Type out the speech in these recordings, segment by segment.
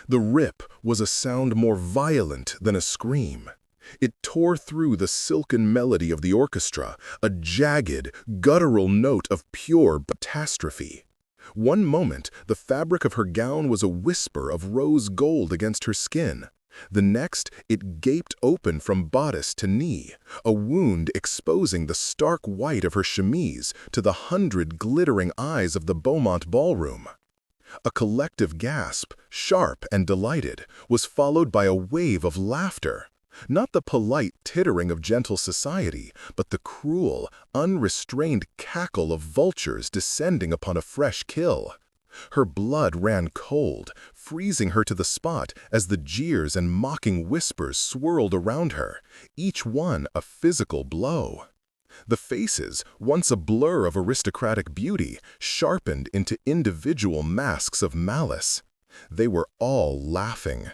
The rip was a sound more violent than a scream. It tore through the silken melody of the orchestra, a jagged, guttural note of pure catastrophe. One moment, the fabric of her gown was a whisper of rose gold against her skin. The next, it gaped open from bodice to knee, a wound exposing the stark white of her chemise to the 100 glittering eyes of the Beaumont ballroom. A collective gasp, sharp and delighted, was followed by a wave of laughter. Not the polite tittering of gentle society, but the cruel, unrestrained cackle of vultures descending upon a fresh kill. Her blood ran cold, freezing her to the spot as the jeers and mocking whispers swirled around her, each one a physical blow. The faces, once a blur of aristocratic beauty, sharpened into individual masks of malice. They were all laughing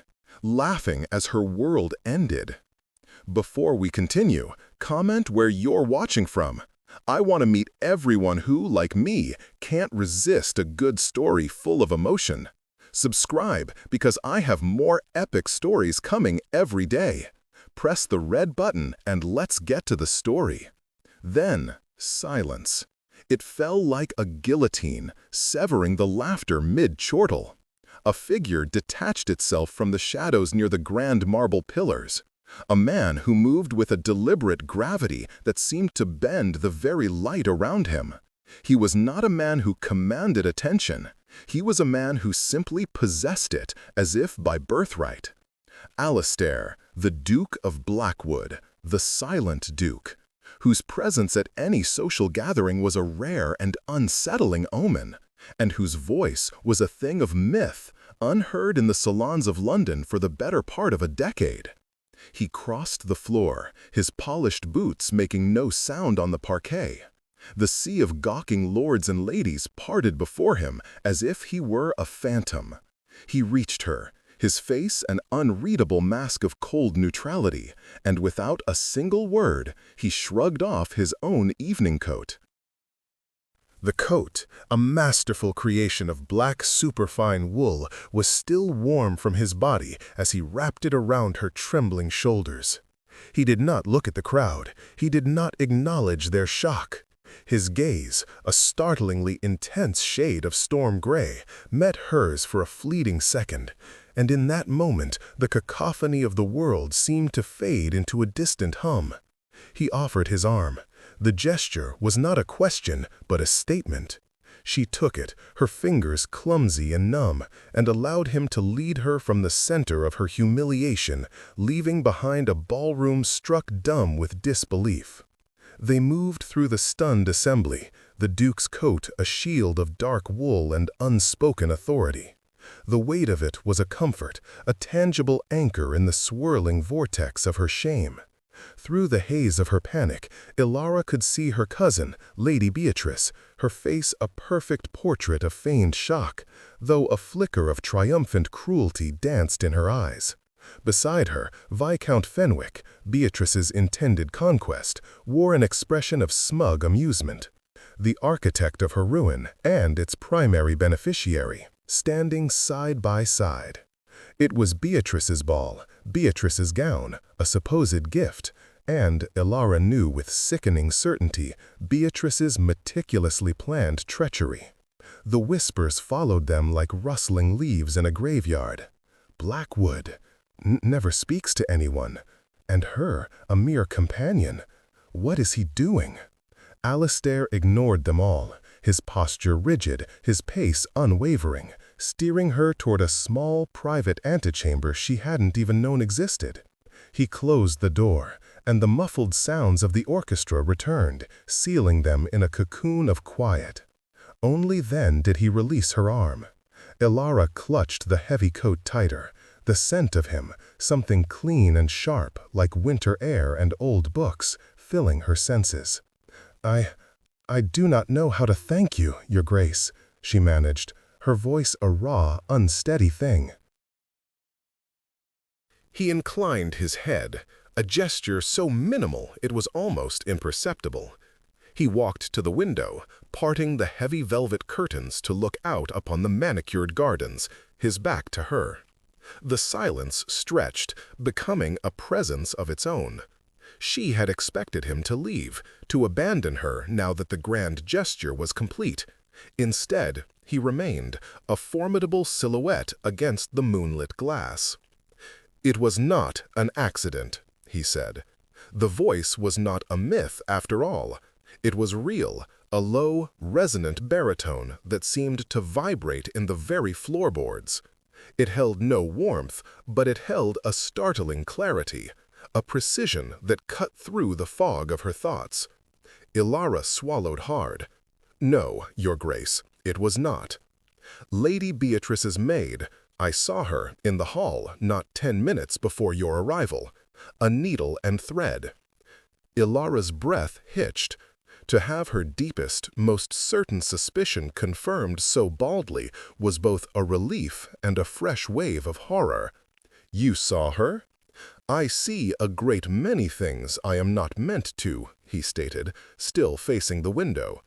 as her world ended. Before we continue, comment where you're watching from. I want to meet everyone who, like me, can't resist a good story full of emotion. Subscribe because I have more epic stories coming every day. Press the red button and let's get to the story. Then, silence. It fell like a guillotine, severing the laughter mid-chortle. A figure detached itself from the shadows near the grand marble pillars. A man who moved with a deliberate gravity that seemed to bend the very light around him. He was not a man who commanded attention. He was a man who simply possessed it, as if by birthright. Alistair, the Duke of Blackwood, the Silent Duke, whose presence at any social gathering was a rare and unsettling omen, and whose voice was a thing of myth, unheard in the salons of London for the better part of a decade. He crossed the floor, his polished boots making no sound on the parquet. The sea of gawking lords and ladies parted before him as if he were a phantom. He reached her, his face an unreadable mask of cold neutrality, and without a single word, he shrugged off his own evening coat. The coat, a masterful creation of black superfine wool, was still warm from his body as he wrapped it around her trembling shoulders. He did not look at the crowd. He did not acknowledge their shock. His gaze, a startlingly intense shade of storm gray, met hers for a fleeting second, and in that moment the cacophony of the world seemed to fade into a distant hum. He offered his arm. The gesture was not a question, but a statement. She took it, her fingers clumsy and numb, and allowed him to lead her from the center of her humiliation, leaving behind a ballroom struck dumb with disbelief. They moved through the stunned assembly, the Duke's coat a shield of dark wool and unspoken authority. The weight of it was a comfort, a tangible anchor in the swirling vortex of her shame. Through the haze of her panic, Ilara could see her cousin, Lady Beatrice, her face a perfect portrait of feigned shock, though a flicker of triumphant cruelty danced in her eyes. Beside her, Viscount Fenwick, Beatrice's intended conquest, wore an expression of smug amusement. The architect of her ruin and its primary beneficiary, standing side by side. It was Beatrice's ball, Beatrice's gown, a supposed gift, and, Ilara knew with sickening certainty, Beatrice's meticulously planned treachery. The whispers followed them like rustling leaves in a graveyard. Blackwood never speaks to anyone, and her, a mere companion. What is he doing? Alistair ignored them all, his posture rigid, his pace unwavering, steering her toward a small, private antechamber she hadn't even known existed. He closed the door, and the muffled sounds of the orchestra returned, sealing them in a cocoon of quiet. Only then did he release her arm. Ilara clutched the heavy coat tighter, the scent of him, something clean and sharp, like winter air and old books, filling her senses. I do not know how to thank you, Your Grace," she managed, her voice a raw, unsteady thing. He inclined his head, a gesture so minimal it was almost imperceptible. He walked to the window, parting the heavy velvet curtains to look out upon the manicured gardens, his back to her. The silence stretched, becoming a presence of its own. She had expected him to leave, to abandon her now that the grand gesture was complete. Instead, he remained, a formidable silhouette against the moonlit glass. "It was not an accident," he said. The voice was not a myth after all. It was real, a low, resonant baritone that seemed to vibrate in the very floorboards. It held no warmth, but it held a startling clarity, a precision that cut through the fog of her thoughts. Ilara swallowed hard. "No, Your Grace, it was not. Lady Beatrice's maid, I saw her in the hall not 10 minutes before your arrival. A needle and thread." Ilara's breath hitched. To have her deepest, most certain suspicion confirmed so baldly was both a relief and a fresh wave of horror. "You saw her?" "I see a great many things I am not meant to," he stated, still facing the window.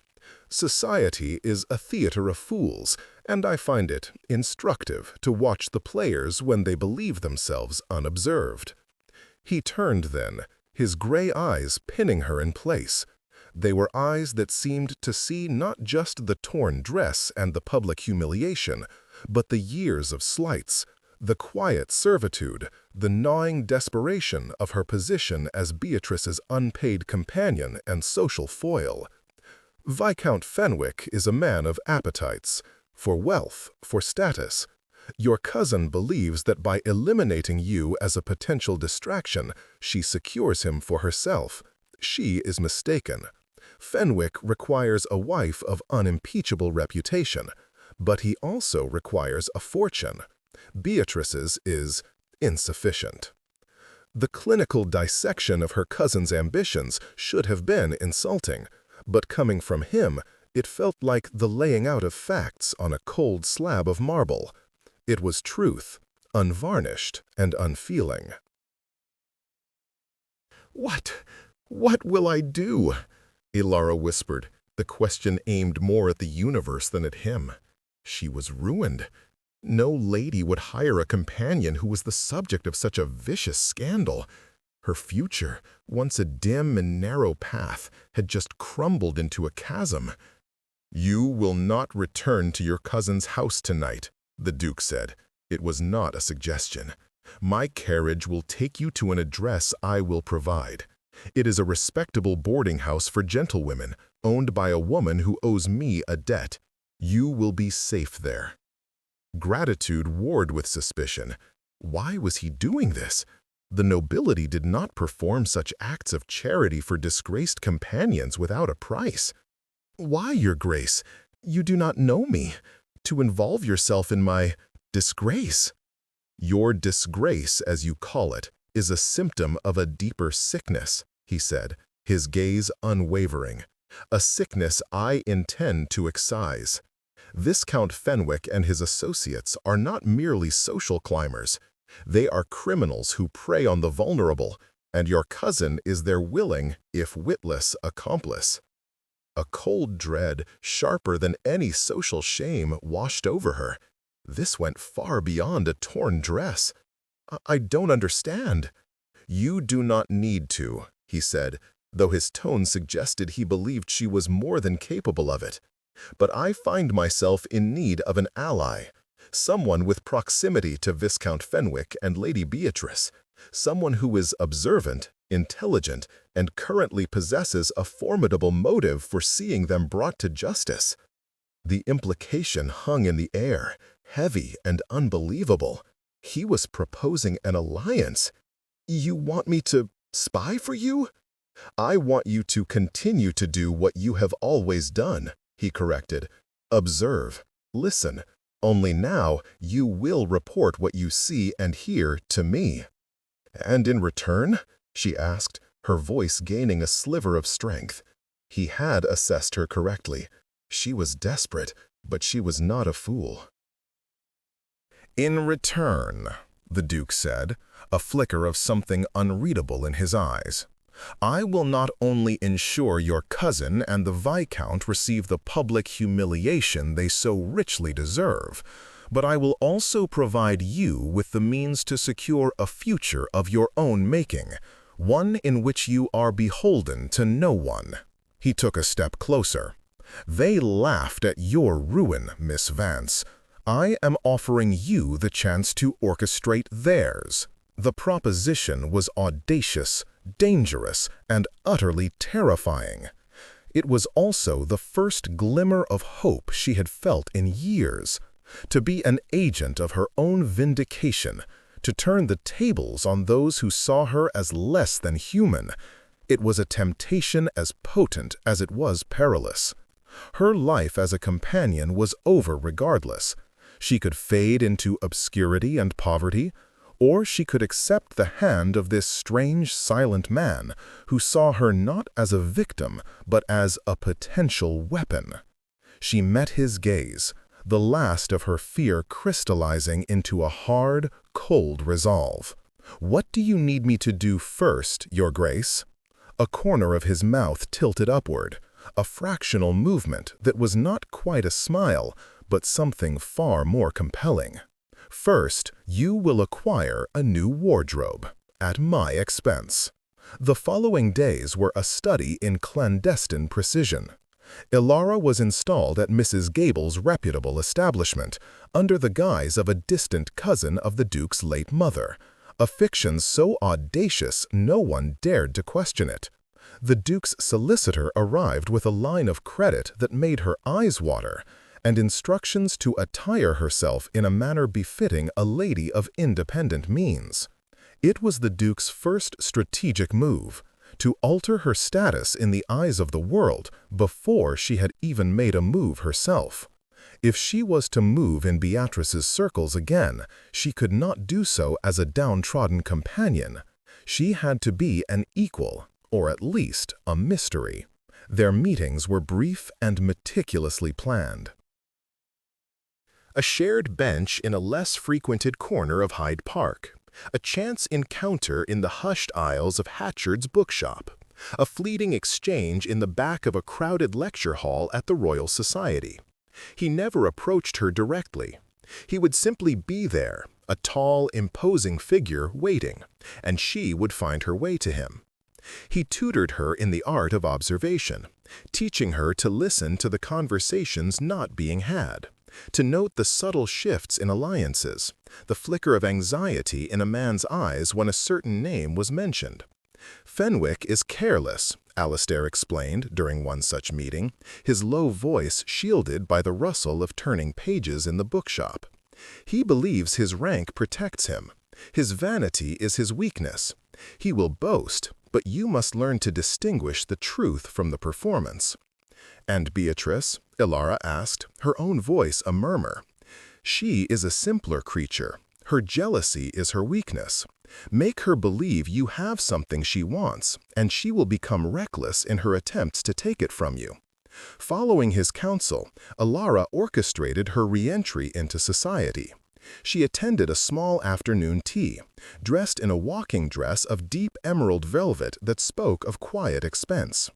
"Society is a theater of fools, and I find it instructive to watch the players when they believe themselves unobserved." He turned then, his gray eyes pinning her in place. They were eyes that seemed to see not just the torn dress and the public humiliation, but the years of slights, the quiet servitude, the gnawing desperation of her position as Beatrice's unpaid companion and social foil. "Viscount Fenwick is a man of appetites, for wealth, for status. Your cousin believes that by eliminating you as a potential distraction, she secures him for herself. She is mistaken. Fenwick requires a wife of unimpeachable reputation, but he also requires a fortune. Beatrice's is insufficient." The clinical dissection of her cousin's ambitions should have been insulting, but coming from him, it felt like the laying out of facts on a cold slab of marble. It was truth, unvarnished and unfeeling. What will I do?" Ilara whispered, the question aimed more at the universe than at him. She was ruined. No lady would hire a companion who was the subject of such a vicious scandal. Her future, once a dim and narrow path, had just crumbled into a chasm. "You will not return to your cousin's house tonight," the Duke said. It was not a suggestion. "My carriage will take you to an address I will provide. It is a respectable boarding house for gentlewomen, owned by a woman who owes me a debt. You will be safe there." Gratitude warred with suspicion. Why was he doing this? The nobility did not perform such acts of charity for disgraced companions without a price. "Why, Your Grace? You do not know me. To involve yourself in my disgrace." "Your disgrace, as you call it, is a symptom of a deeper sickness," he said, his gaze unwavering. "A sickness I intend to excise. Viscount Fenwick and his associates are not merely social climbers. They are criminals who prey on the vulnerable, and your cousin is their willing, if witless, accomplice." A cold dread, sharper than any social shame, washed over her. This went far beyond a torn dress. "I don't understand." "You do not need to," he said, though his tone suggested he believed she was more than capable of it. "But I find myself in need of an ally, someone with proximity to Viscount Fenwick and Lady Beatrice, someone who is observant, intelligent, and currently possesses a formidable motive for seeing them brought to justice." The implication hung in the air, heavy and unbelievable. He was proposing an alliance. "You want me to spy for you?" "I want you to continue to do what you have always done," he corrected. "Observe, listen. Only now you will report what you see and hear to me." "And in return?" she asked, her voice gaining a sliver of strength. He had assessed her correctly. She was desperate, but she was not a fool. "In return," the Duke said, a flicker of something unreadable in his eyes, "I will not only ensure your cousin and the Viscount receive the public humiliation they so richly deserve, but I will also provide you with the means to secure a future of your own making, one in which you are beholden to no one." He took a step closer. "They laughed at your ruin, Miss Vance. I am offering you the chance to orchestrate theirs." The proposition was audacious, dangerous, and utterly terrifying. It was also the first glimmer of hope she had felt in years. To be an agent of her own vindication, to turn the tables on those who saw her as less than human, it was a temptation as potent as it was perilous. Her life as a companion was over regardless. She could fade into obscurity and poverty, or she could accept the hand of this strange, silent man who saw her not as a victim, but as a potential weapon. She met his gaze, the last of her fear crystallizing into a hard, cold resolve. "What do you need me to do first, Your Grace?" A corner of his mouth tilted upward, a fractional movement that was not quite a smile, but something far more compelling. "First, you will acquire a new wardrobe, at my expense." The following days were a study in clandestine precision. Ilara was installed at Mrs. Gable's reputable establishment, under the guise of a distant cousin of the Duke's late mother, a fiction so audacious no one dared to question it. The Duke's solicitor arrived with a line of credit that made her eyes water, and instructions to attire herself in a manner befitting a lady of independent means. It was the Duke's first strategic move, to alter her status in the eyes of the world before she had even made a move herself. If she was to move in Beatrice's circles again, she could not do so as a downtrodden companion. She had to be an equal, or at least a mystery. Their meetings were brief and meticulously planned. A shared bench in a less frequented corner of Hyde Park, a chance encounter in the hushed aisles of Hatchard's bookshop, a fleeting exchange in the back of a crowded lecture hall at the Royal Society. He never approached her directly. He would simply be there, a tall, imposing figure waiting, and she would find her way to him. He tutored her in the art of observation, teaching her to listen to the conversations not being had, to note the subtle shifts in alliances, the flicker of anxiety in a man's eyes when a certain name was mentioned. "Fenwick is careless," Alistair explained during one such meeting, his low voice shielded by the rustle of turning pages in the bookshop. "He believes his rank protects him. His vanity is his weakness. He will boast, but you must learn to distinguish the truth from the performance." "And Beatrice?" Ilara asked, her own voice a murmur. "She is a simpler creature. Her jealousy is her weakness. Make her believe you have something she wants, and she will become reckless in her attempts to take it from you." Following his counsel, Ilara orchestrated her re-entry into society. She attended a small afternoon tea, dressed in a walking dress of deep emerald velvet that spoke of quiet expense.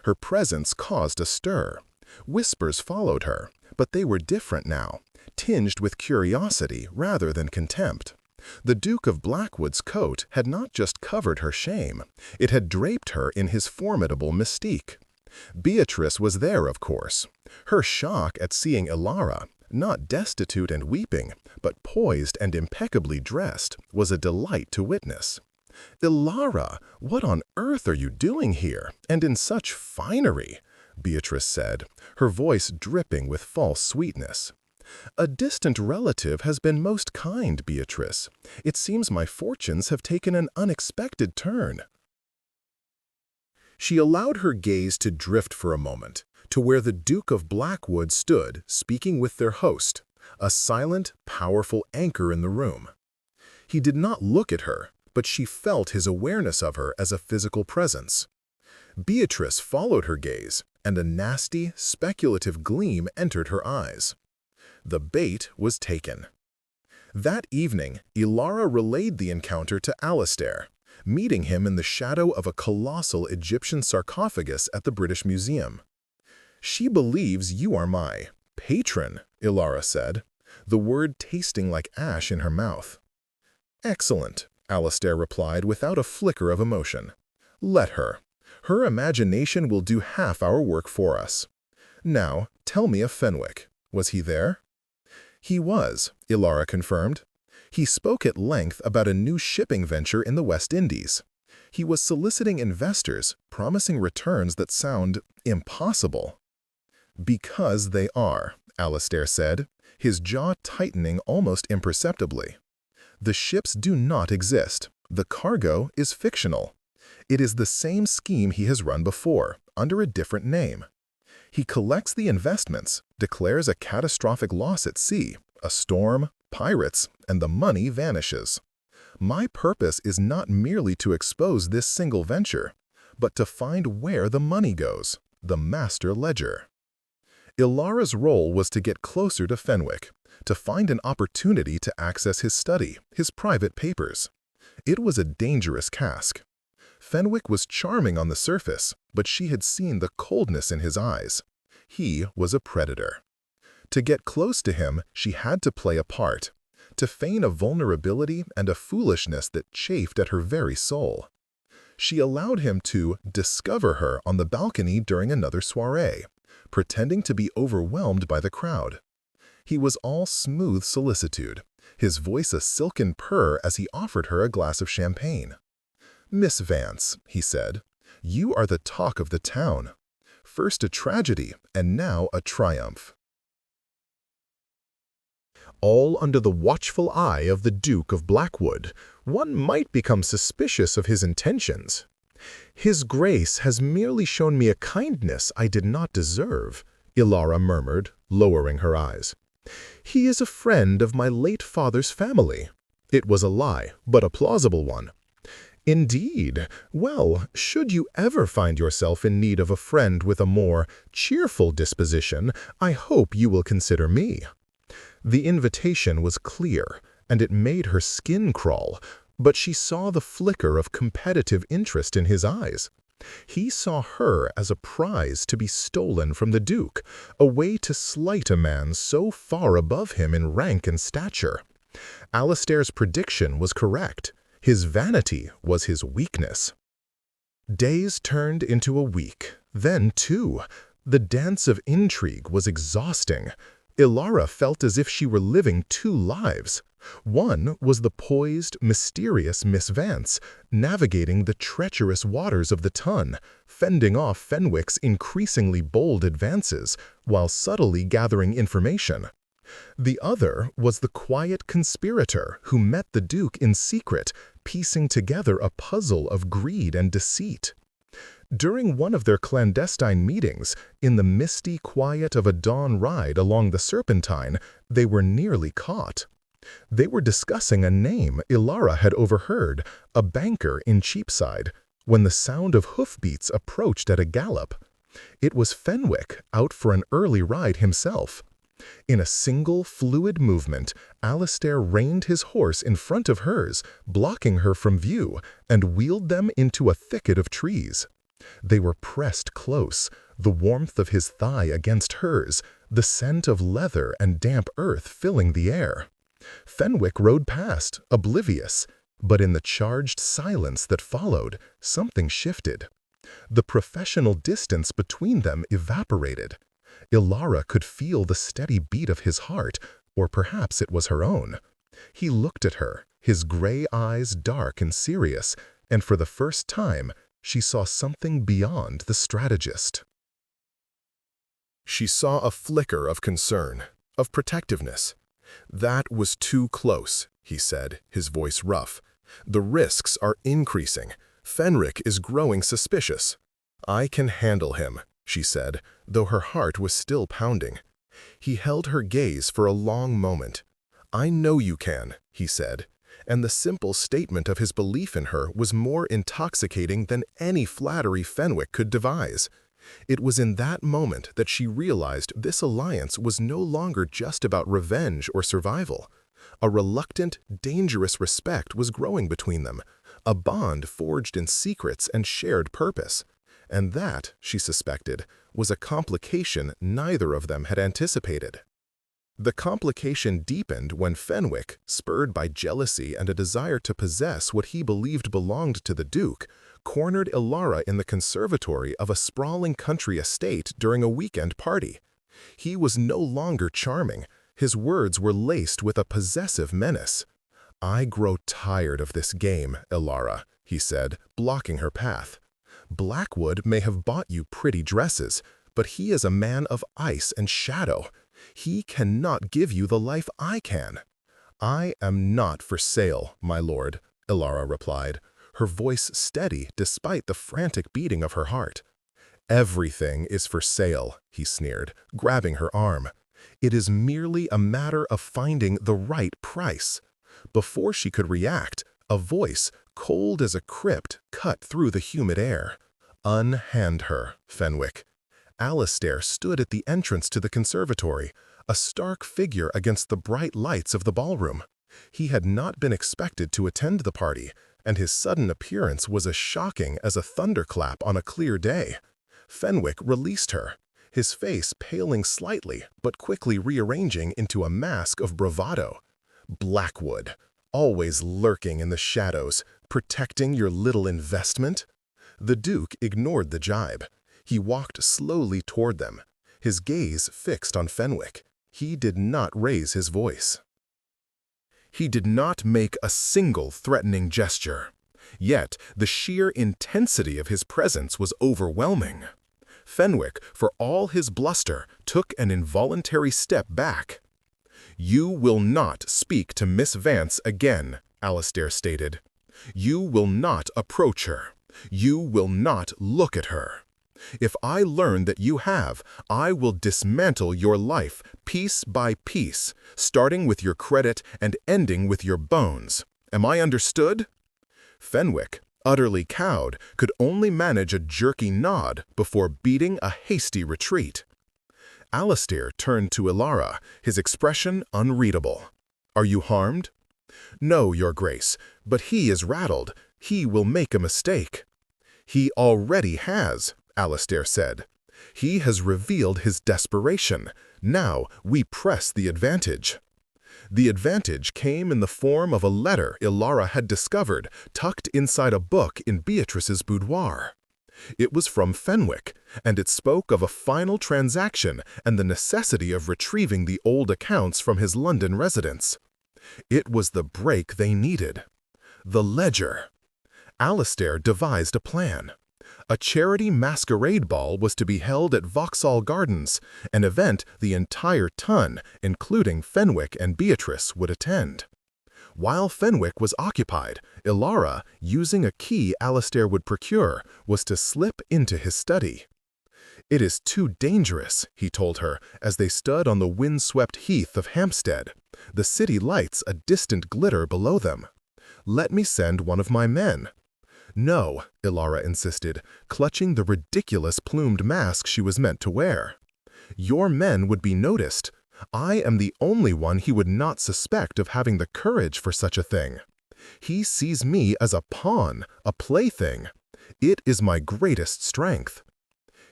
Her presence caused a stir. Whispers followed her, but they were different now, tinged with curiosity rather than contempt. The Duke of Blackwood's coat had not just covered her shame, it had draped her in his formidable mystique. Beatrice was there, of course. Her shock at seeing Ilara, not destitute and weeping, but poised and impeccably dressed, was a delight to witness. "Ilara, what on earth are you doing here, and in such finery?" Beatrice said, her voice dripping with false sweetness. "A distant relative has been most kind, Beatrice. It seems my fortunes have taken an unexpected turn." She allowed her gaze to drift for a moment, to where the Duke of Blackwood stood, speaking with their host, a silent, powerful anchor in the room. He did not look at her, but she felt his awareness of her as a physical presence. Beatrice followed her gaze, and a nasty, speculative gleam entered her eyes. The bait was taken. That evening, Ilara relayed the encounter to Alistair, meeting him in the shadow of a colossal Egyptian sarcophagus at the British Museum. "She believes you are my patron," Ilara said. the word tasting like ash in her mouth. "Excellent," Alistair replied without a flicker of emotion. "Let her. Her imagination will do half our work for us. Now, tell me of Fenwick. Was he there?" "He was," Ilara confirmed. "He spoke at length about a new shipping venture in the West Indies. He was soliciting investors, promising returns that sound impossible." "Because they are," Alistair said, his jaw tightening almost imperceptibly. "The ships do not exist. The cargo is fictional. It is the same scheme he has run before, under a different name. He collects the investments, declares a catastrophic loss at sea, a storm, pirates, and the money vanishes. My purpose is not merely to expose this single venture, but to find where the money goes, the master ledger." Ilara's role was to get closer to Fenwick, to find an opportunity to access his study, his private papers. It was a dangerous task. Fenwick was charming on the surface, but she had seen the coldness in his eyes. He was a predator. To get close to him, she had to play a part, to feign a vulnerability and a foolishness that chafed at her very soul. She allowed him to discover her on the balcony during another soirée, pretending to be overwhelmed by the crowd. He was all smooth solicitude, his voice a silken purr as he offered her a glass of champagne. "Miss Vance," he said, "you are the talk of the town. First a tragedy, and now a triumph." All under the watchful eye of the Duke of Blackwood, one might become suspicious of his intentions. "His Grace has merely shown me a kindness I did not deserve," Ilara murmured, lowering her eyes. "He is a friend of my late father's family." It was a lie, but a plausible one. "Indeed. Well, should you ever find yourself in need of a friend with a more cheerful disposition, I hope you will consider me." The invitation was clear, and it made her skin crawl, but she saw the flicker of competitive interest in his eyes. He saw her as a prize to be stolen from the Duke, a way to slight a man so far above him in rank and stature. Alistair's prediction was correct. His vanity was his weakness. Days turned into a week, then two. The dance of intrigue was exhausting. Ilara felt as if she were living two lives. One was the poised, mysterious Miss Vance, navigating the treacherous waters of the Tun, fending off Fenwick's increasingly bold advances, while subtly gathering information. The other was the quiet conspirator who met the Duke in secret, piecing together a puzzle of greed and deceit. During one of their clandestine meetings, in the misty quiet of a dawn ride along the Serpentine, they were nearly caught. They were discussing a name Ilara had overheard, a banker in Cheapside, when the sound of hoofbeats approached at a gallop. It was Fenwick, out for an early ride himself. In a single, fluid movement, Alistair reined his horse in front of hers, blocking her from view, and wheeled them into a thicket of trees. They were pressed close, the warmth of his thigh against hers, the scent of leather and damp earth filling the air. Fenwick rode past, oblivious, but in the charged silence that followed, something shifted. The professional distance between them evaporated. Ilara could feel the steady beat of his heart, or perhaps it was her own. He looked at her, his gray eyes dark and serious, and for the first time, she saw something beyond the strategist. She saw a flicker of concern, of protectiveness. "That was too close," he said, his voice rough. "The risks are increasing. Fenwick is growing suspicious." "I can handle him," she said, though her heart was still pounding. He held her gaze for a long moment. "I know you can," he said, and the simple statement of his belief in her was more intoxicating than any flattery Fenwick could devise. It was in that moment that she realized this alliance was no longer just about revenge or survival. A reluctant, dangerous respect was growing between them, a bond forged in secrets and shared purpose. And that, she suspected, was a complication neither of them had anticipated. The complication deepened when Fenwick, spurred by jealousy and a desire to possess what he believed belonged to the Duke, cornered Ilara in the conservatory of a sprawling country estate during a weekend party. He was no longer charming. His words were laced with a possessive menace. "I grow tired of this game, Ilara," he said, blocking her path. "Blackwood may have bought you pretty dresses, but he is a man of ice and shadow. He cannot give you the life I can." "I am not for sale, my lord," Ilara replied, her voice steady despite the frantic beating of her heart. "Everything is for sale," he sneered, grabbing her arm. "It is merely a matter of finding the right price." Before she could react, a voice, cold as a crypt, cut through the humid air. "Unhand her, Fenwick." Alastair stood at the entrance to the conservatory, a stark figure against the bright lights of the ballroom. He had not been expected to attend the party, and his sudden appearance was as shocking as a thunderclap on a clear day. Fenwick released her, his face paling slightly but quickly rearranging into a mask of bravado. "Blackwood, always lurking in the shadows, protecting your little investment?" The Duke ignored the jibe. He walked slowly toward them, his gaze fixed on Fenwick. He did not raise his voice. He did not make a single threatening gesture. Yet the sheer intensity of his presence was overwhelming. Fenwick, for all his bluster, took an involuntary step back. "You will not speak to Miss Vance again," Alastair stated. "You will not approach her. You will not look at her. If I learn that you have, I will dismantle your life piece by piece, starting with your credit and ending with your bones. Am I understood?" Fenwick, utterly cowed, could only manage a jerky nod before beating a hasty retreat. Alastair turned to Ilara, his expression unreadable. "Are you harmed?" "No, Your Grace, but he is rattled. He will make a mistake." "He already has," Alastair said. "He has revealed his desperation. Now we press the advantage." The advantage came in the form of a letter Ilara had discovered tucked inside a book in Beatrice's boudoir. It was from Fenwick, and it spoke of a final transaction and the necessity of retrieving the old accounts from his London residence. It was the break they needed. The ledger. Alastair devised a plan. A charity masquerade ball was to be held at Vauxhall Gardens, an event the entire ton, including Fenwick and Beatrice, would attend. While Fenwick was occupied, Ilara, using a key Alastair would procure, was to slip into his study. "It is too dangerous," he told her, as they stood on the wind-swept heath of Hampstead, the city lights a distant glitter below them. "Let me send one of my men." "No," Ilara insisted, clutching the ridiculous plumed mask she was meant to wear. "Your men would be noticed. I am the only one he would not suspect of having the courage for such a thing. He sees me as a pawn, a plaything. It is my greatest strength."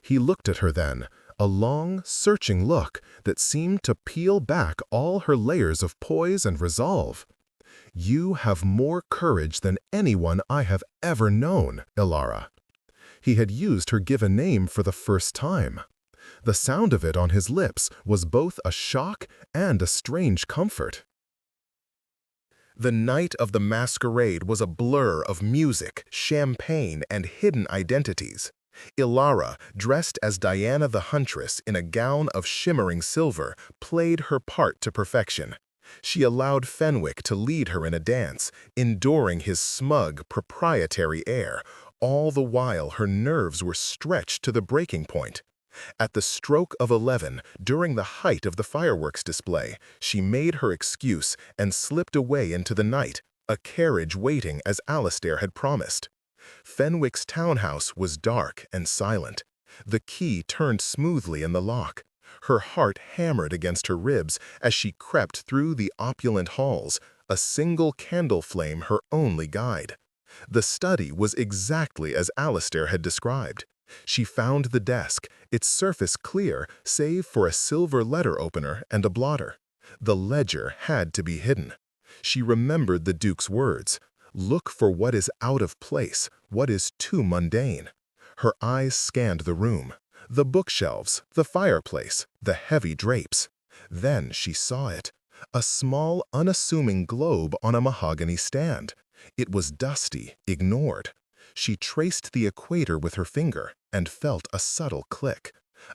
He looked at her then, a long, searching look that seemed to peel back all her layers of poise and resolve. "You have more courage than anyone I have ever known, Ilara." He had used her given name for the first time. The sound of it on his lips was both a shock and a strange comfort. The night of the masquerade was a blur of music, champagne, and hidden identities. Ilara, dressed as Diana the Huntress in a gown of shimmering silver, played her part to perfection. She allowed Fenwick to lead her in a dance, enduring his smug, proprietary air. All the while her nerves were stretched to the breaking point. At the stroke of 11, during the height of the fireworks display, she made her excuse and slipped away into the night, a carriage waiting as Alastair had promised. Fenwick's townhouse was dark and silent. The key turned smoothly in the lock. Her heart hammered against her ribs as she crept through the opulent halls, a single candle flame her only guide. The study was exactly as Alastair had described. She found the desk, its surface clear save for a silver letter opener and a blotter. The ledger had to be hidden. She remembered the Duke's words. Look for what is out of place, what is too mundane. Her eyes scanned the room, the bookshelves, the fireplace, the heavy drapes. Then she saw it, a small, unassuming globe on a mahogany stand. It was dusty, ignored. She traced the equator with her finger and felt a subtle click.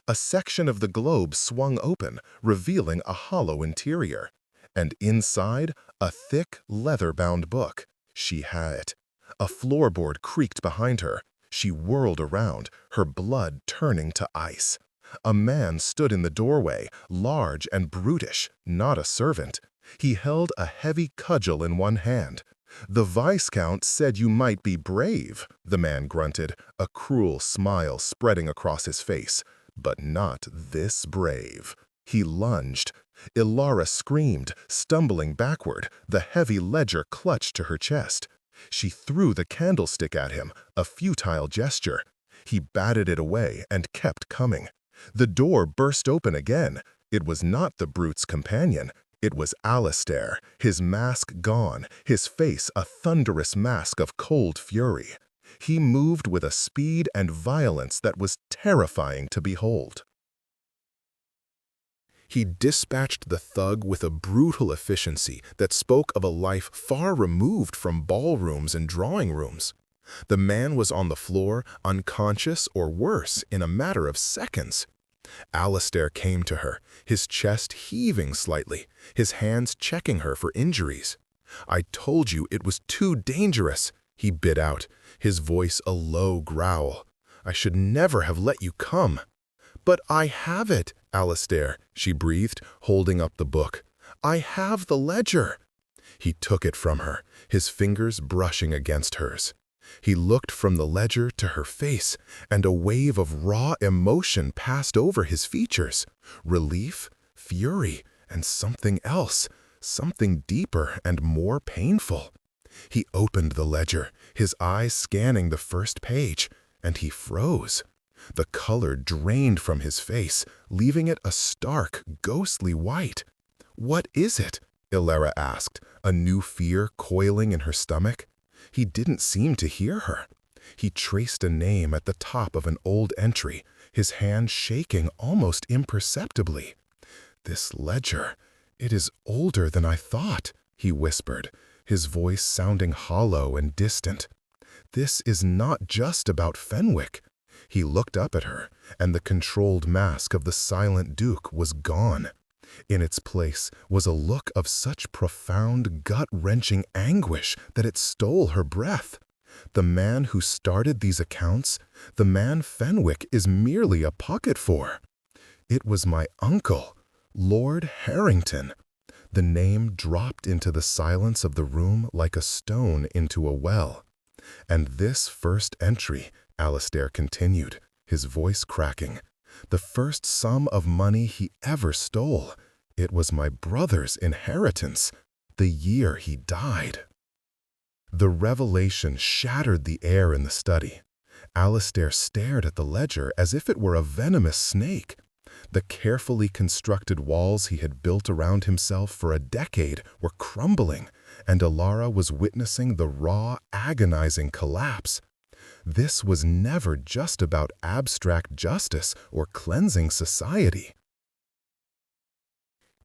A section of the globe swung open, revealing a hollow interior. And inside, a thick, leather-bound book. She had it. A floorboard creaked behind her. She whirled around, her blood turning to ice. A man stood in the doorway, large and brutish, not a servant. He held a heavy cudgel in one hand. "The Viscount said you might be brave," the man grunted, a cruel smile spreading across his face. "But not this brave." He lunged. Ilara screamed, stumbling backward, the heavy ledger clutched to her chest. She threw the candlestick at him, a futile gesture. He batted it away and kept coming. The door burst open again. It was not the brute's companion. It was Alistair, his mask gone, his face a thunderous mask of cold fury. He moved with a speed and violence that was terrifying to behold. He dispatched the thug with a brutal efficiency that spoke of a life far removed from ballrooms and drawing rooms. The man was on the floor, unconscious or worse, in a matter of seconds. Alistair came to her, his chest heaving slightly, his hands checking her for injuries. "I told you it was too dangerous," he bit out, his voice a low growl. "I should never have let you come." "But I have it, Alistair," she breathed, holding up the book. "I have the ledger." He took it from her, his fingers brushing against hers. He looked from the ledger to her face, and a wave of raw emotion passed over his features. Relief, fury, and something else, something deeper and more painful. He opened the ledger, his eyes scanning the first page, and he froze. The color drained from his face, leaving it a stark, ghostly white. "What is it?" Ilara asked, a new fear coiling in her stomach. He didn't seem to hear her. He traced a name at the top of an old entry, his hand shaking almost imperceptibly. "This ledger, it is older than I thought," he whispered, his voice sounding hollow and distant. "This is not just about Fenwick." He looked up at her, and the controlled mask of the silent Duke was gone. In its place was a look of such profound, gut-wrenching anguish that it stole her breath. The man who started these accounts, the man Fenwick is merely a pocket for. It was my uncle, Lord Harrington. The name dropped into the silence of the room like a stone into a well. "And this first entry," Alistair continued, his voice cracking, "the first sum of money he ever stole. It was my brother's inheritance, the year he died." The revelation shattered the air in the study. Alistair stared at the ledger as if it were a venomous snake. The carefully constructed walls he had built around himself for a decade were crumbling, and Ilara was witnessing the raw, agonizing collapse. This was never just about abstract justice or cleansing society.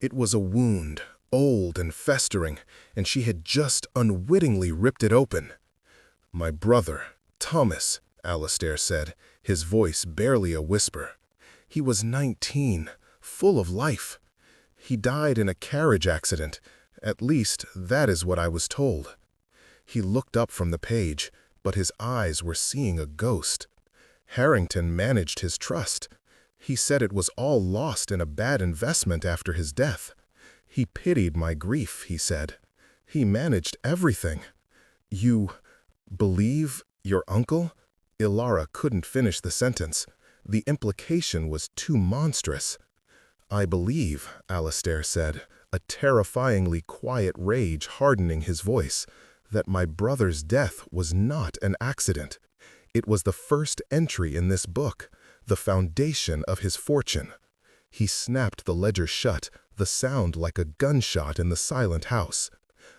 It was a wound, old and festering, and she had just unwittingly ripped it open. "My brother, Thomas," Alistair said, his voice barely a whisper. "He was 19, full of life. He died in a carriage accident. At least, that is what I was told." He looked up from the page, but his eyes were seeing a ghost. "Harrington managed his trust. He said it was all lost in a bad investment after his death. He pitied my grief," he said. "He managed everything." "You believe your uncle?" Ilara couldn't finish the sentence. The implication was too monstrous. "I believe," Alistair said, a terrifyingly quiet rage hardening his voice, "that my brother's death was not an accident. It was the first entry in this book, the foundation of his fortune. He snapped the ledger shut, the sound like a gunshot in the silent house.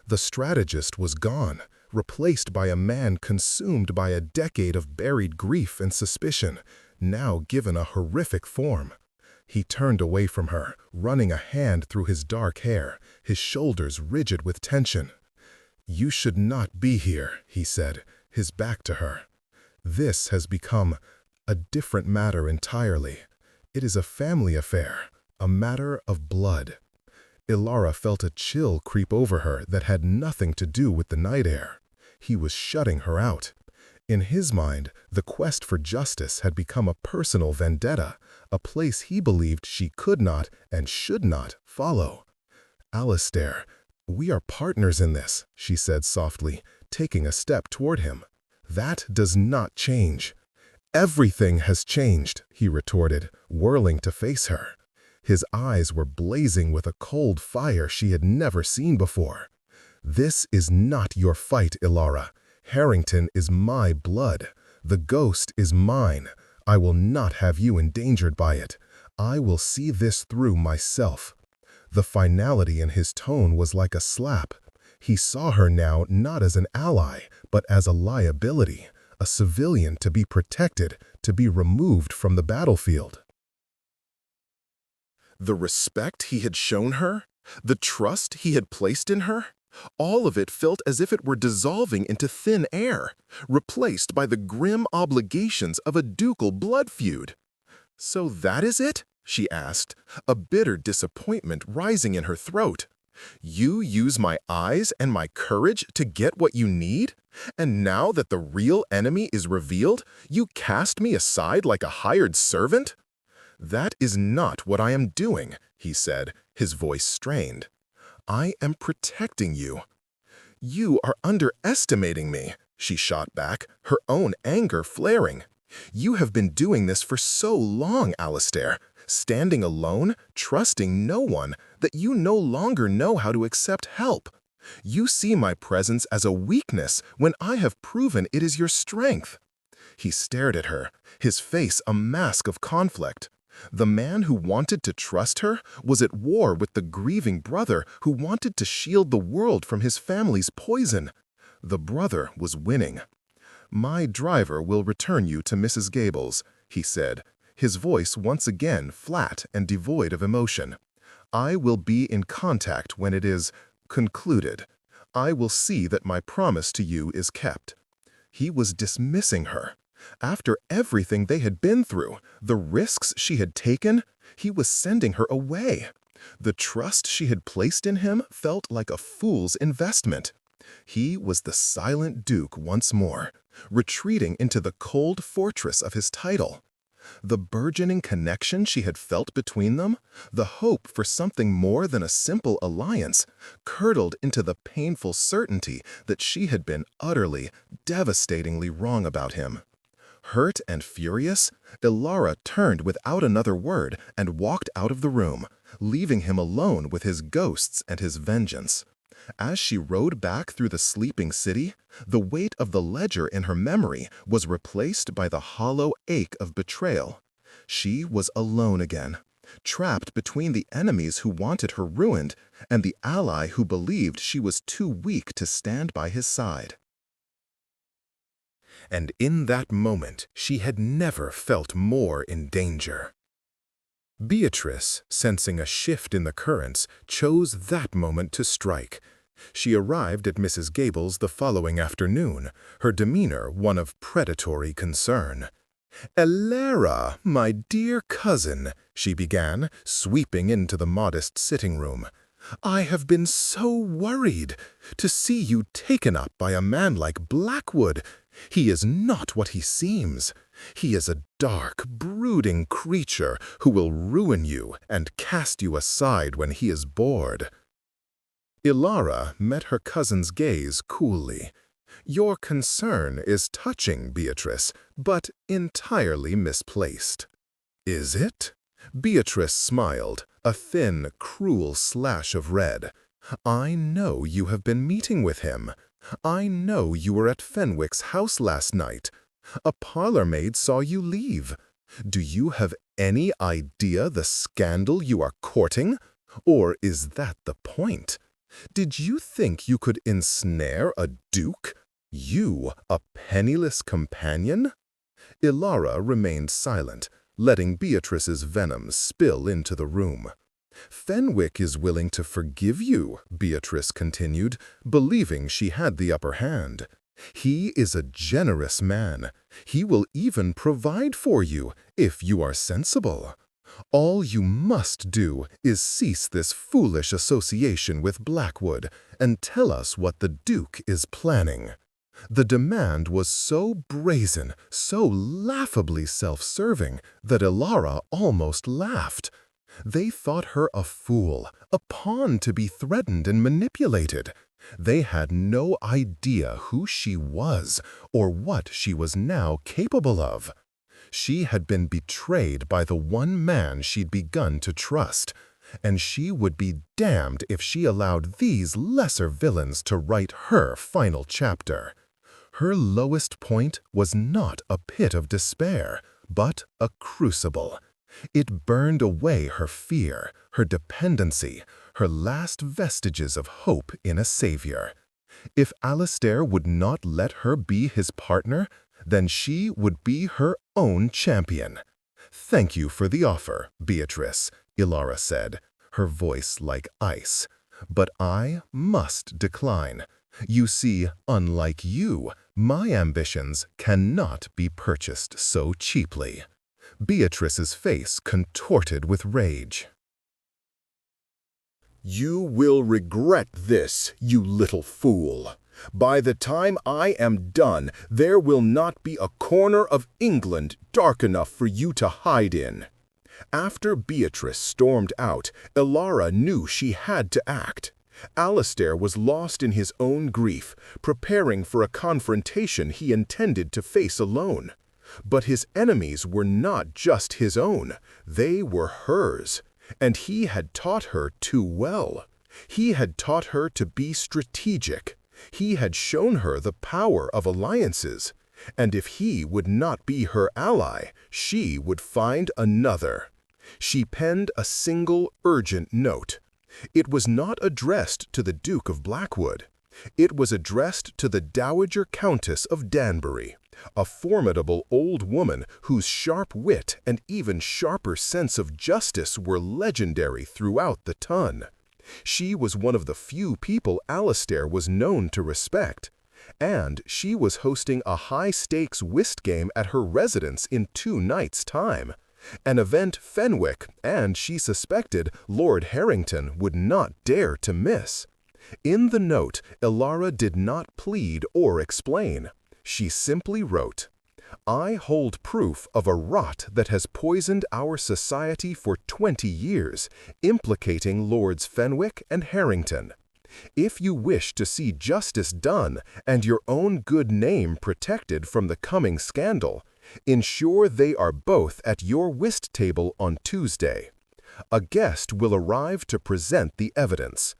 The strategist was gone, replaced by a man consumed by a decade of buried grief and suspicion, now given a horrific form. He turned away from her, running a hand through his dark hair, his shoulders rigid with tension. "You should not be here," he said, his back to her. "This has become a different matter entirely. It is a family affair, a matter of blood." Ilara felt a chill creep over her that had nothing to do with the night air. He was shutting her out. In his mind, the quest for justice had become a personal vendetta, a place he believed she could not and should not follow. "Alistair, we are partners in this," she said softly, taking a step toward him. "That does not change." "Everything has changed," he retorted, whirling to face her. His eyes were blazing with a cold fire she had never seen before. "This is not your fight, Ilara. Harrington is my blood. The ghost is mine. I will not have you endangered by it. I will see this through myself." The finality in his tone was like a slap. He saw her now not as an ally, but as a liability, a civilian to be protected, to be removed from the battlefield. The respect he had shown her, the trust he had placed in her, all of it felt as if it were dissolving into thin air, replaced by the grim obligations of a ducal blood feud. "So that is it?" she asked, a bitter disappointment rising in her throat. "You use my eyes and my courage to get what you need? And now that the real enemy is revealed, you cast me aside like a hired servant?" "That is not what I am doing," he said, his voice strained. "I am protecting you." "You are underestimating me," she shot back, her own anger flaring. "You have been doing this for so long, Alistair, standing alone, trusting no one, that you no longer know how to accept help. You see my presence as a weakness when I have proven it is your strength." He stared at her, his face a mask of conflict. The man who wanted to trust her was at war with the grieving brother who wanted to shield the world from his family's poison. The brother was winning. "My driver will return you to Mrs. Gables," he said, his voice once again flat and devoid of emotion. "I will be in contact when it is concluded. I will see that my promise to you is kept." He was dismissing her. After everything they had been through, the risks she had taken, he was sending her away. The trust she had placed in him felt like a fool's investment. He was the silent duke once more, retreating into the cold fortress of his title. The burgeoning connection she had felt between them, the hope for something more than a simple alliance, curdled into the painful certainty that she had been utterly, devastatingly wrong about him. Hurt and furious, Ilara turned without another word and walked out of the room, leaving him alone with his ghosts and his vengeance. As she rode back through the sleeping city, the weight of the ledger in her memory was replaced by the hollow ache of betrayal. She was alone again, trapped between the enemies who wanted her ruined and the ally who believed she was too weak to stand by his side. And in that moment, she had never felt more in danger. Beatrice, sensing a shift in the currents, chose that moment to strike. She arrived at Mrs. Gables the following afternoon, her demeanor one of predatory concern. "Ilara, my dear cousin," she began, sweeping into the modest sitting room. "I have been so worried to see you taken up by a man like Blackwood. He is not what he seems. He is a dark, brooding creature who will ruin you and cast you aside when he is bored." Ilara met her cousin's gaze coolly. "Your concern is touching, Beatrice, but entirely misplaced." "Is it?" Beatrice smiled, a thin, cruel slash of red. "I know you have been meeting with him. I know you were at Fenwick's house last night. A parlor maid saw you leave. Do you have any idea the scandal you are courting? Or is that the point? Did you think you could ensnare a duke? You, a penniless companion? Ilara remained silent, letting Beatrice's venom spill into the room. Fenwick is willing to forgive you, Beatrice continued, believing she had the upper hand. He is a generous man. He will even provide for you if you are sensible. All you must do is cease this foolish association with Blackwood and tell us what the Duke is planning. The demand was so brazen, so laughably self-serving, that Ilara almost laughed. They thought her a fool, a pawn to be threatened and manipulated. They had no idea who she was or what she was now capable of. She had been betrayed by the one man she'd begun to trust, and she would be damned if she allowed these lesser villains to write her final chapter. Her lowest point was not a pit of despair, but a crucible. It burned away her fear, her dependency, her last vestiges of hope in a savior. If Alistair would not let her be his partner, then she would be her own champion. "Thank you for the offer, Beatrice," Ilara said, her voice like ice. "But I must decline. You see, unlike you, my ambitions cannot be purchased so cheaply." Beatrice's face contorted with rage. "You will regret this, you little fool. By the time I am done, there will not be a corner of England dark enough for you to hide in." After Beatrice stormed out, Ilara knew she had to act. Alistair was lost in his own grief, preparing for a confrontation he intended to face alone. But his enemies were not just his own, they were hers, and he had taught her too well. He had taught her to be strategic. He had shown her the power of alliances, and if he would not be her ally, she would find another. She penned a single urgent note. It was not addressed to the Duke of Blackwood. It was addressed to the Dowager Countess of Danbury, a formidable old woman whose sharp wit and even sharper sense of justice were legendary throughout the ton. She was one of the few people Alistair was known to respect, and she was hosting a high-stakes whist game at her residence in 2 nights' time, an event Fenwick and, she suspected, Lord Harrington would not dare to miss. In the note, Ilara did not plead or explain. She simply wrote, "I hold proof of a rot that has poisoned our society for 20 years, implicating Lords Fenwick and Harrington. If you wish to see justice done and your own good name protected from the coming scandal, ensure they are both at your whist table on Tuesday. A guest will arrive to present the evidence."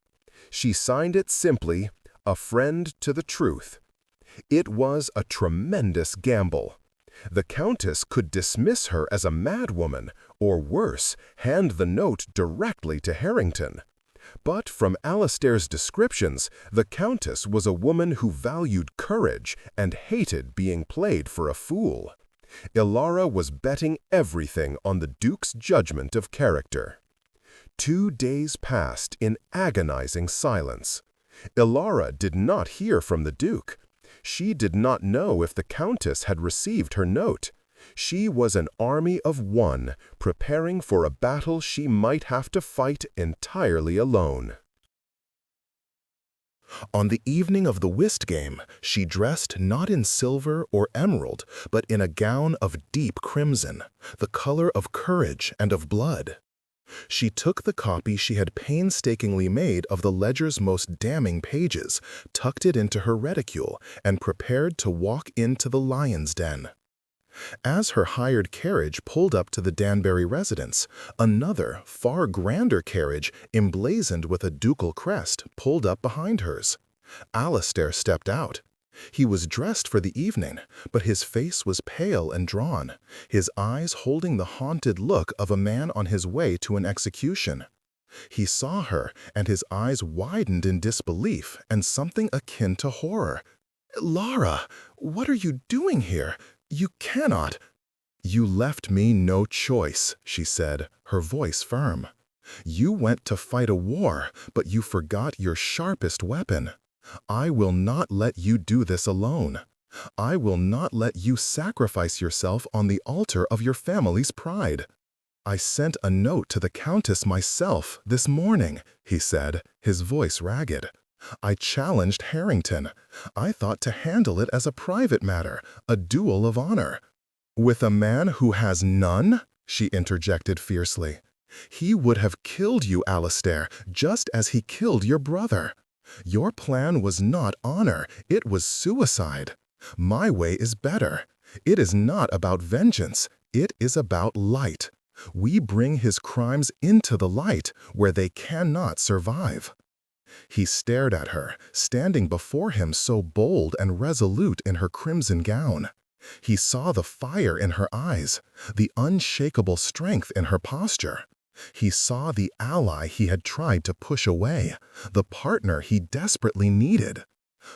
She signed it simply, "A friend to the truth." It was a tremendous gamble. The Countess could dismiss her as a madwoman, or worse, hand the note directly to Harrington. But from Alistair's descriptions, the Countess was a woman who valued courage and hated being played for a fool. Ilara was betting everything on the Duke's judgment of character. 2 days passed in agonizing silence. Ilara did not hear from the Duke. She did not know if the Countess had received her note. She was an army of one, preparing for a battle she might have to fight entirely alone. On the evening of the whist game, she dressed not in silver or emerald, but in a gown of deep crimson, the color of courage and of blood. She took the copy she had painstakingly made of the ledger's most damning pages, tucked it into her reticule, and prepared to walk into the lion's den. As her hired carriage pulled up to the Danbury residence, another, far grander carriage, emblazoned with a ducal crest, pulled up behind hers. Alistair stepped out. He was dressed for the evening, but his face was pale and drawn, his eyes holding the haunted look of a man on his way to an execution. He saw her, and his eyes widened in disbelief and something akin to horror. "Lara, what are you doing here? You cannot—" "You left me no choice," she said, her voice firm. "You went to fight a war, but you forgot your sharpest weapon. I will not let you do this alone. I will not let you sacrifice yourself on the altar of your family's pride." "I sent a note to the Countess myself this morning," he said, his voice ragged. "I challenged Harrington. I thought to handle it as a private matter, a duel of honor." "With a man who has none?" she interjected fiercely. "He would have killed you, Alistair, just as he killed your brother. Your plan was not honor, it was suicide. My way is better. It is not about vengeance, it is about light. We bring his crimes into the light, where they cannot survive." He stared at her, standing before him so bold and resolute in her crimson gown. He saw the fire in her eyes, the unshakable strength in her posture. He saw the ally he had tried to push away, the partner he desperately needed.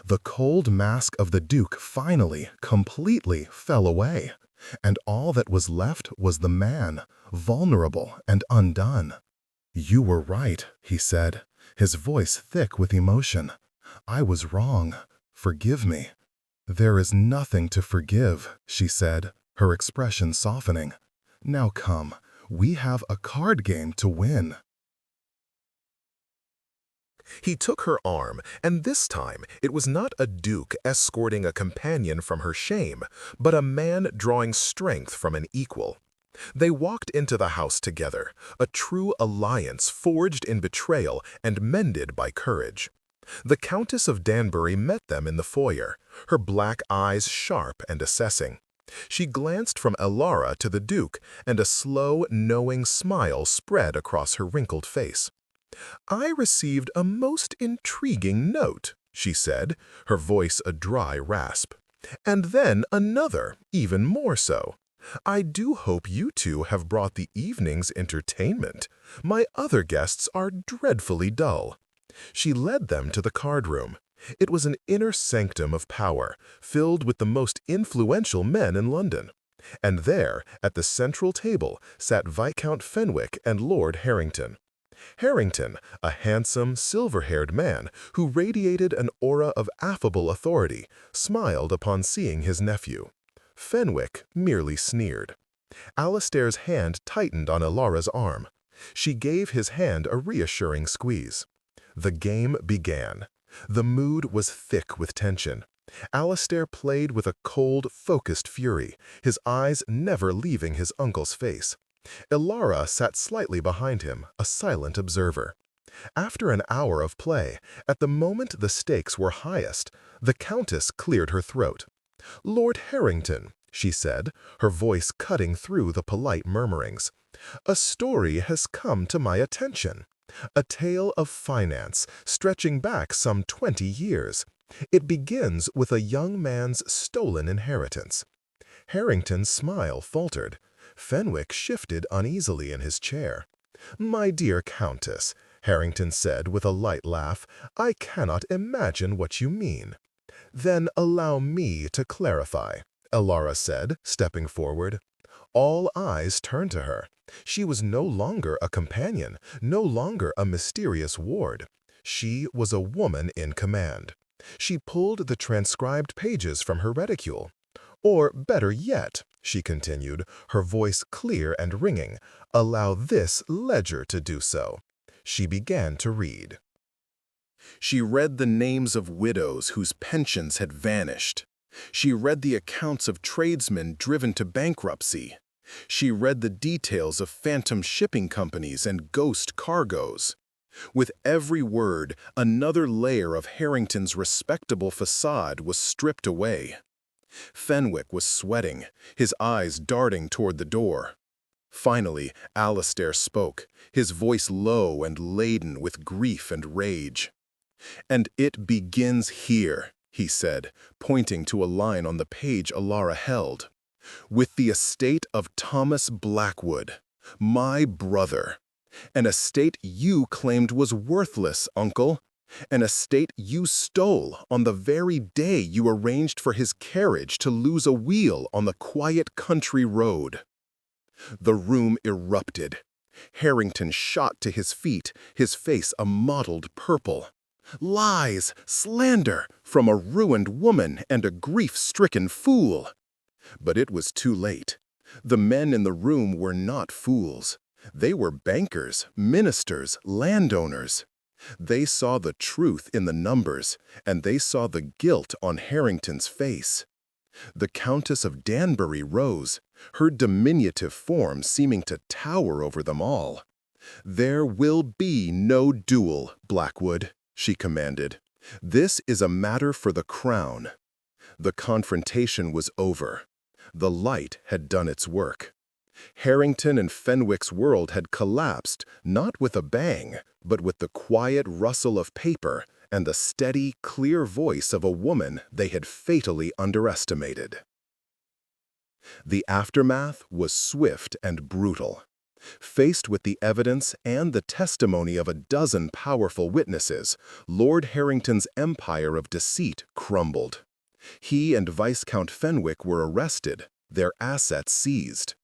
The cold mask of the Duke finally, completely fell away, and all that was left was the man, vulnerable and undone. "You were right," he said, his voice thick with emotion. "I was wrong. Forgive me." "There is nothing to forgive," she said, her expression softening. "Now come, we have a card game to win." He took her arm, and this time it was not a duke escorting a companion from her shame, but a man drawing strength from an equal. They walked into the house together, a true alliance forged in betrayal and mended by courage. The Countess of Danbury met them in the foyer, her black eyes sharp and assessing. She glanced from Alara to the Duke, and a slow, knowing smile spread across her wrinkled face. "I received a most intriguing note," she said, her voice a dry rasp. "And then another, even more so. I do hope you two have brought the evening's entertainment. My other guests are dreadfully dull." She led them to the card room. It was an inner sanctum of power, filled with the most influential men in London. And there, at the central table, sat Viscount Fenwick and Lord Harrington. Harrington, a handsome, silver-haired man who radiated an aura of affable authority, smiled upon seeing his nephew. Fenwick merely sneered. Alistair's hand tightened on Alara's arm. She gave his hand a reassuring squeeze. The game began. The mood was thick with tension. Alistair played with a cold, focused fury, his eyes never leaving his uncle's face. Alara sat slightly behind him, a silent observer. After an hour of play, at the moment the stakes were highest, the Countess cleared her throat. "Lord Harrington," she said, her voice cutting through the polite murmurings, "a story has come to my attention. A tale of finance, stretching back some 20 years. It begins with a young man's stolen inheritance." Harrington's smile faltered. Fenwick shifted uneasily in his chair. "My dear Countess," Harrington said with a light laugh, "I cannot imagine what you mean." "Then allow me to clarify," Alara said, stepping forward. All eyes turned to her. She was no longer a companion, no longer a mysterious ward. She was a woman in command. She pulled the transcribed pages from her reticule. "Or better yet," she continued, her voice clear and ringing, "allow this ledger to do so." She began to read. She read the names of widows whose pensions had vanished. She read the accounts of tradesmen driven to bankruptcy. She read the details of phantom shipping companies and ghost cargoes. With every word, another layer of Harrington's respectable facade was stripped away. Fenwick was sweating, his eyes darting toward the door. Finally, Alistair spoke, his voice low and laden with grief and rage. "And it begins here," he said, pointing to a line on the page Alara held. "With the estate of Thomas Blackwood, my brother. An estate you claimed was worthless, uncle. An estate you stole on the very day you arranged for his carriage to lose a wheel on the quiet country road." The room erupted. Harrington shot to his feet, his face a mottled purple. Lies, slander, from a ruined woman and a grief-stricken fool. But it was too late. The men in the room were not fools. They were bankers, ministers, landowners. They saw the truth in the numbers, and they saw the guilt on Harrington's face. The Countess of Danbury rose, her diminutive form seeming to tower over them all. "There will be no duel, Blackwood," she commanded. "This is a matter for the crown." The confrontation was over. The light had done its work. Harrington and Fenwick's world had collapsed, not with a bang, but with the quiet rustle of paper and the steady, clear voice of a woman they had fatally underestimated. The aftermath was swift and brutal. Faced with the evidence and the testimony of a dozen powerful witnesses, Lord Harrington's empire of deceit crumbled. He and Viscount Fenwick were arrested, their assets seized.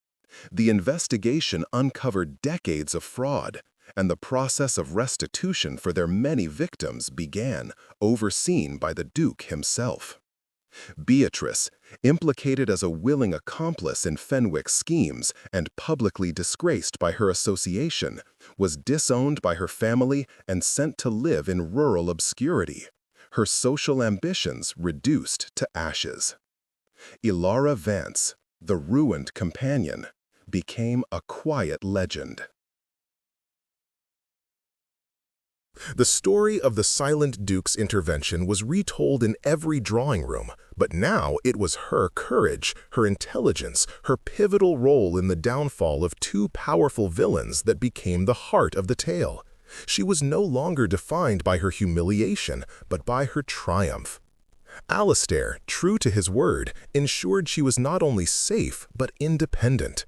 The investigation uncovered decades of fraud, and the process of restitution for their many victims began, overseen by the Duke himself. Beatrice, implicated as a willing accomplice in Fenwick's schemes and publicly disgraced by her association, was disowned by her family and sent to live in rural obscurity, her social ambitions reduced to ashes. Alara Vance, the ruined companion, became a quiet legend. The story of the silent Duke's intervention was retold in every drawing room, but now it was her courage, her intelligence, her pivotal role in the downfall of two powerful villains that became the heart of the tale. She was no longer defined by her humiliation, but by her triumph. Alistair, true to his word, ensured she was not only safe, but independent.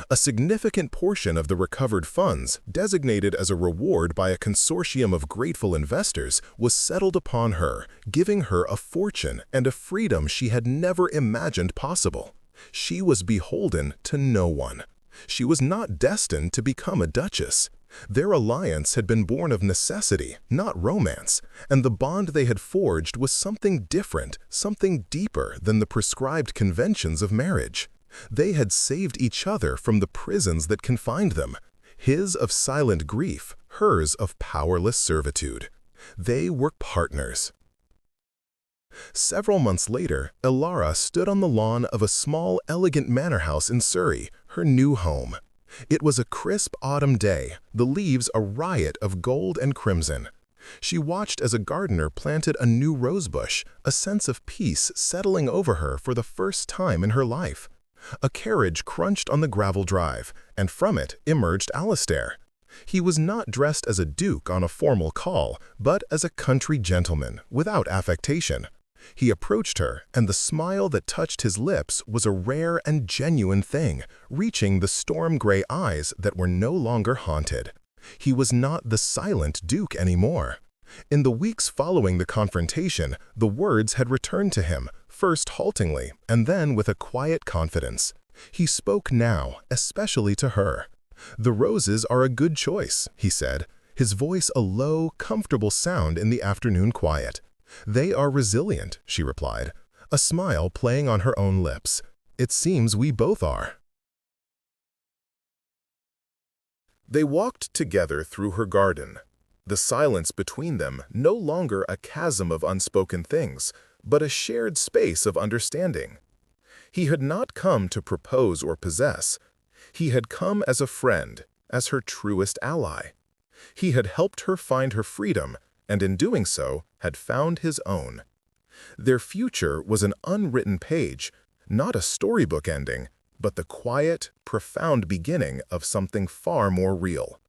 A significant portion of the recovered funds, designated as a reward by a consortium of grateful investors, was settled upon her, giving her a fortune and a freedom she had never imagined possible. She was beholden to no one. She was not destined to become a duchess. Their alliance had been born of necessity, not romance, and the bond they had forged was something different, something deeper than the prescribed conventions of marriage. They had saved each other from the prisons that confined them, his of silent grief, hers of powerless servitude. They were partners. Several months later, Alara stood on the lawn of a small, elegant manor house in Surrey, her new home. It was a crisp autumn day, the leaves a riot of gold and crimson. She watched as a gardener planted a new rosebush, a sense of peace settling over her for the first time in her life. A carriage crunched on the gravel drive, and from it emerged Alistair. He was not dressed as a duke on a formal call, but as a country gentleman, without affectation. He approached her, and the smile that touched his lips was a rare and genuine thing, reaching the storm-gray eyes that were no longer haunted. He was not the silent duke anymore. In the weeks following the confrontation, the words had returned to him, first haltingly, and then with a quiet confidence. He spoke now, especially to her. "The roses are a good choice," he said, his voice a low, comfortable sound in the afternoon quiet. "They are resilient," she replied, a smile playing on her own lips. "It seems we both are." They walked together through her garden. The silence between them no longer a chasm of unspoken things, but a shared space of understanding. He had not come to propose or possess. He had come as a friend, as her truest ally. He had helped her find her freedom, and in doing so, had found his own. Their future was an unwritten page, not a storybook ending, but the quiet, profound beginning of something far more real.